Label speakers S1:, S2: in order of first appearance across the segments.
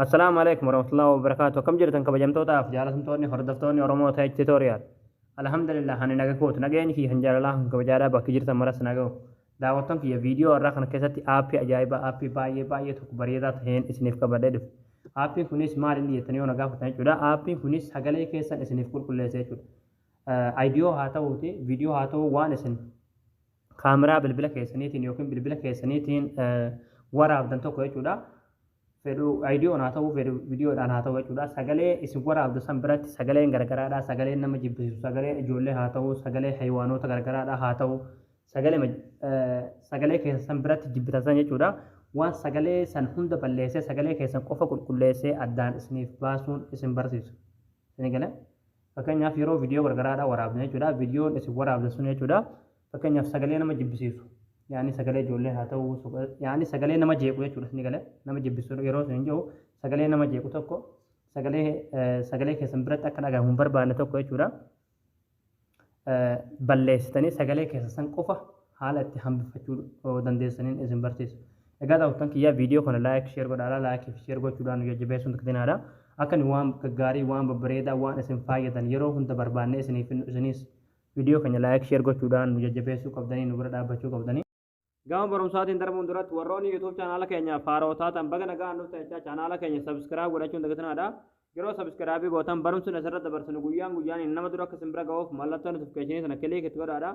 S1: السلام عليكم ورحمة الله وبركاته. كم جرتن كبجمتوتا في جالسمتوني هردفتوني ورمو تاج توتوريال. الحمد لله هاني نجاكوت نجاني في هنجار الله كبجارة بكجرت مرة سنجو. دعوتهم في فيديو الرقم كيسة آبي أجايبة آبي باي تكبريات هين اسنيف كبدل. آبي كونيس مار اللي يتنيو نجاكو تاني جدا آبي كونيس هجلي كيسة اسنيف كل سيجود. ايديو هاتا وتي فيديو هاتا وان اسن. كاميرا بالبلا كيسنيتين يوكم بالبلا كيسنيتين ورا بدن توكو جدا. fedhu ayidiyoon haa ta'uu fedhu viidiyoodhaan haa ta'u jechuudha. Sagalee isin waraabdu san biratti sagaleen garagaraadha. Sagaleen nama jibbisiisu sagalee ijoollee haa ta'u sagalee haywaanota garagaraadha haa ta'u sagalee keessa san biratti jibbitasan jechuudha. Waan sagalee san hunda balleessee sagalee keessan qofa qulqulleessee addaan isiniif baasuun isin barsiisu. Isin galee fakkeenyaaf yeroo viidiyoo garagaraadha waraabdu jechuudha. Viidiyoon isin waraabdu sun jechuudha. Fakkeenyaaf sagalee nama jibbisiisu. يعني سجلي جولة هاتو يعني سجلي نما جيكو يجوا لسني قال نما جيب بسرعة يروح نيجو سجلي نما جيكو تكو سجلي كسمبرت أكنا جاهم بربانة تكو يجورا بلستني سجلي كسسن كوفا حالة هم بفتشور ودندي سنين إزم برتيس إجازة وقتن كيا فيديو كنا لايك شير قد على لايك شير قد شو دانو يجيبه سون تكدين هذا أكن وام كجاري وام ببريدا وام اسم فايدة يروح هند بربانة سنين في سنين فيديو كنا لايك شير قد شو دانو يجيبه سو كبداني نبرد أبى شو كبداني गांव बरमसाती इंदर मुंदरत वर्रोनी YouTube channel Kenya फारोता तंबगन गा अनुते channel Kenya subscribe गोडचुन दगतन आदा गिरो सब्सक्राइब गोतम बरमसु नसरत बरसन गुयान इन्नम दुरक सिंब्रा गाव मल्लतन नोटिफिकेशन सन केले कितवर आदा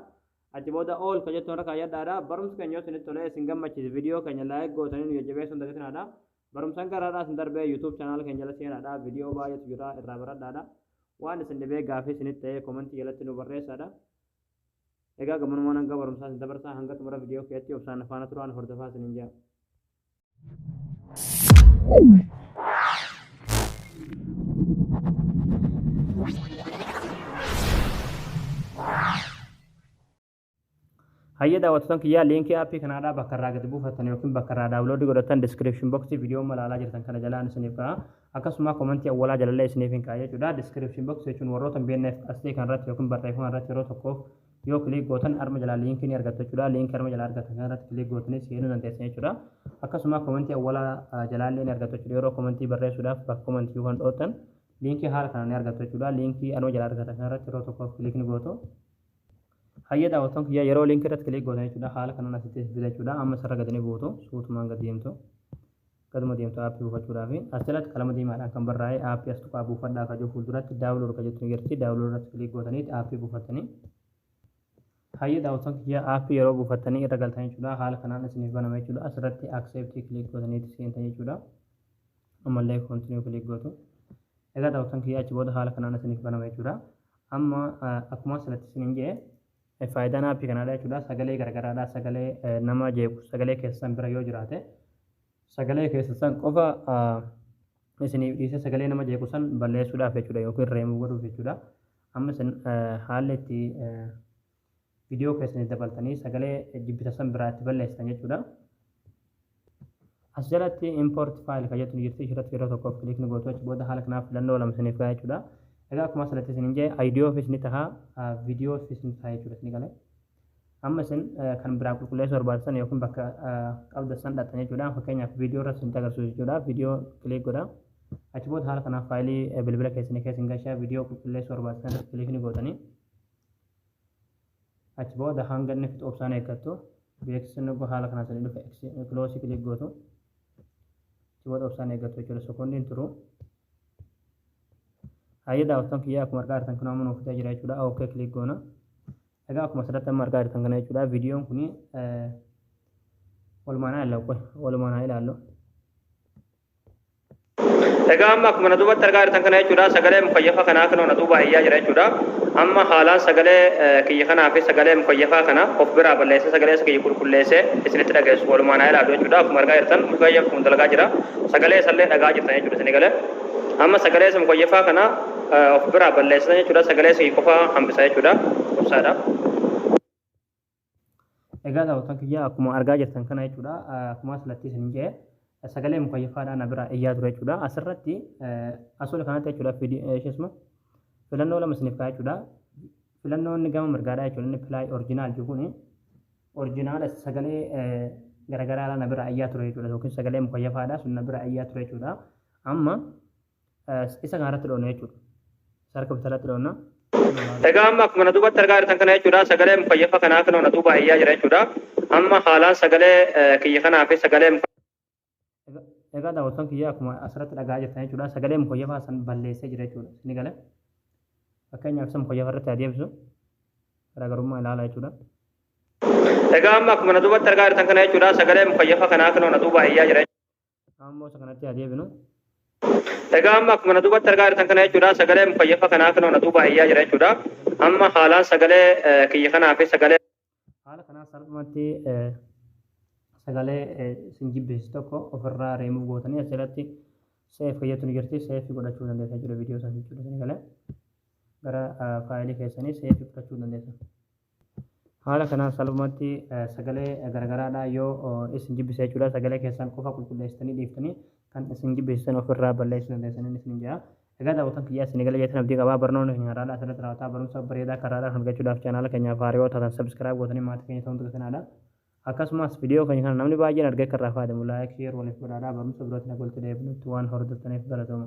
S1: अजबोदा ऑल कजत नोरा काया दादा बरमस केन्या सिन तोले Singham much video Kenya like Gotan यजबे सुन दगतन आदा बरमसंकर आदा संदर्भे यूट्यूब चैनल केन्या लसेन आदा वीडियो बायत जुरा इराबरा दादा वान संदबे गाफे सिनिते कमेंट यलतन बररेस आदा एगा गमन मोनंगा वरमसा दबरसा हंगत मरा वीडियो केती ऑप्शन फाना तुरान हरदफा सनिंजा हाइये दावतन किया लिंक आप ही कनाडा बकरा गदबु फतन योकिन बकरा डाउनलोड गोरतन डिस्क्रिप्शन बॉक्स वीडियो मलाला जरतन kana jalaan isiniif ka akkasuma komentii awwalaa jalallee isiniif hin kaa'ee jechuudha description box jechuun warroota BNF asii kanarratti yookiin barreeffama irratti yeroo tokkoof yoo kilik gootan arma jalaa liinkii ni argattu jechuudha liinkii arma jalaa argatan kanarratti kilik gootanii seenuu dandeessan jechuudha akkasuma komentii awwalaa jalaallee ni argattu jechuudha yeroo komentii barreessuudhaaf bakka komentii waan dhootan liinkii haala kanaan ni argattu jechuudha liinkii arma jalaa argatan kanarratti yeroo tokkoof kilik ni gootu hayyee daawwattoon kiyya yeroo liinkii irratti kilik gootan jechuudha haala kanaan asitti fida jechuudha amma sarara gadanii buutu suutumaan gad deemtu kaduma deemtu aappii buufachuudhaaf asirratti qalama diimaadhaan kan barraa'ee aappii as tuqaa buufadhaa kajuu fuulduratti daawulood kajuttu ni jirti daawulood irratti kilik gootanii aappii buufattanii hayyee daawwattoon kiyya aappii yeroo buufattanii irra galtan jechuudha haala kanaan isiniif banama jechuudha asirratti accept kilik gootanii seentan jechuudha ammallee continue kilik gootu egaa daawwattoon kiyya achi booda haala kanaan isiniif banama jechuudha amma akkuma asirratti isiniin jedhe faayidaan aappii kanaadha jechuudha sagalee garagaraadha sagalee nama jeequ sagalee keessan bira yoo jiraate sagalee keessan qofa isiniif dhiise sagalee nama jeequ san balleessuudhaaf jechuudha yookiin reemuu godhuuf jechuudha amma isin haalli itti viidiyoo keessanii dabaltanii sagalee jibbitasan biraatti balleessan jechuudha as jalatti import file ka jettu jirti irratti yeroo tokkoof kilik ni gootu achi booda haala kanaaf filannoo lama isiniif kaa'e jechuudha egaa akkuma asirratti isin jee aayidiyoo ofis ni taha viidiyoo ofis ni taha jechuudha isin galee amma isin kan biraa qulqulleessuu barbaachisan yookiin bakka qabdassan dhaqxan jechuudha fakkeenyaaf viidiyoo irratti isin agarsiisu jechuudha viidiyoo kilik godha achi booda haala kanaaf faayilii bilbila keessanii keessin gashaa viidiyoo qulqulleessuu barbaachisan irratti kilik ni gootanii achi booda hanga inni fixu obsaan eeggattu beeksisni haala kanaan sanii dhufe kiloosii kilik gootu achi booda obsaan eeggattu jechuudha sekoondiin turu hayyee daawwattoon kiyyaa akkuma argaa jirtan kun amma nuuf fidee jira jechuudha ookee kilik goona egaa akkuma asirratti amma argaa jirtan kana jechuudha viidiyoon kun walumaan haa ilaallu egaa amma akkuma na duubatti argaa jirtan kana jechuudha sagalee mukayyafaa kanaa kan na duuba iyyaa jira jechuudha amma haalaan sagalee kiyya kanaa fi sagalee mukayyafaa kana of biraa balleessee sagalee kiyya qulqulleessee isinitti dhageessu walumaan haa ilaallu jechuudha akkuma argaa jirtan mukayyaf kun dalagaa jira sagalee isallee dhagaa jirtan jechuudha isin galee amma sagalee isa mukayyafaa kana of biraa balleessan jechuudha sagalee isa qofaa hambisa jechuudha obsaadha egaa daawwattoon kiyya akkuma argaa jirtan kana jechuudha akkuma asirratti isin jee sagalee mukayyafaadhaan biraa iyyaa ture jechuudha asirratti asoola kanatti jechuudha filannoo lama isiniif kaa'e jechuudha filannoon gama mirgaadhaa jechuudha inni pilaay orjinaal jechuun orjinaala sagalee garagaraadhaan biraa iyyaa ture jechuudha yookiin sagalee mukayyafaadhaa sun biraa iyyaa ture jechuudha amma isa kanarratti dhoonna jechuudha. Sarka bitalatti dhoonna.
S2: Egaa amma akkuma na duubatti argaa jirtan kana jechuudha sagalee mukayyafa kanaa kan na duuba iyyaa jira jechuudha. Amma haalaan sagalee kiyya kanaa fi sagalee
S1: egaa daawwattoon kiyya akkuma asirratti dhagaa jirtan jechuudha sagalee mukayyafaa san balleessee jira jechuudha. Ni gala. Fakkeenyaaf isa mukayyafa irratti adeemsu garaagarummaa ilaala jechuudha.
S2: Egaa amma akkuma na duubatti argaa jirtan kana jechuudha sagalee mukayyafa kanaa kan na duuba iyyaa jira.
S1: Ammoo isa kanatti adeemnu.
S2: Egaa amma akkuma na duubatti argaa jirtan kana jechuudha sagalee mukayyafa kanaa kan na duuba iyyaa jira jechuudha. Amma haalaan sagalee kiyya kanaa fi sagalee
S1: haala kanaa salphumatti sagalee isin jibbeessu tokko ofirraa reemuu gootanii asirratti seef fayyadu ni jirti seef godhachuu dandeessa jechuudha viidiyoo sana jechuudha isin galee gara faayilii keessanii seef fudhachuu dandeessa. Haala kanaan salphumatti sagalee garagaraadhaa yoo isin jibbise jechuudha sagalee keessan qofa qulqulleessitanii dhiiftanii kan isin jibbeessan ofirraa balleessuu dandeessanii isin jira. Egaa daawwattoon kiyyaa isin galee jettan abdii qabaa barnoonni keenyaadhaa asirratti raawwataa barumsa bareedaa karaadhaan argachuudhaaf chaanaala keenyaaf haaraa taatan sabskiraayib gootanii maatii keenya ta'uun tuqsinaadha. Akkasumas viidiyoo keenya kana namni baay'een argee kan raafaa deemu laayik sheer waliif godhaadhaa barumsa birootiin agolti deebinutti waan hordoftaniif galatooma.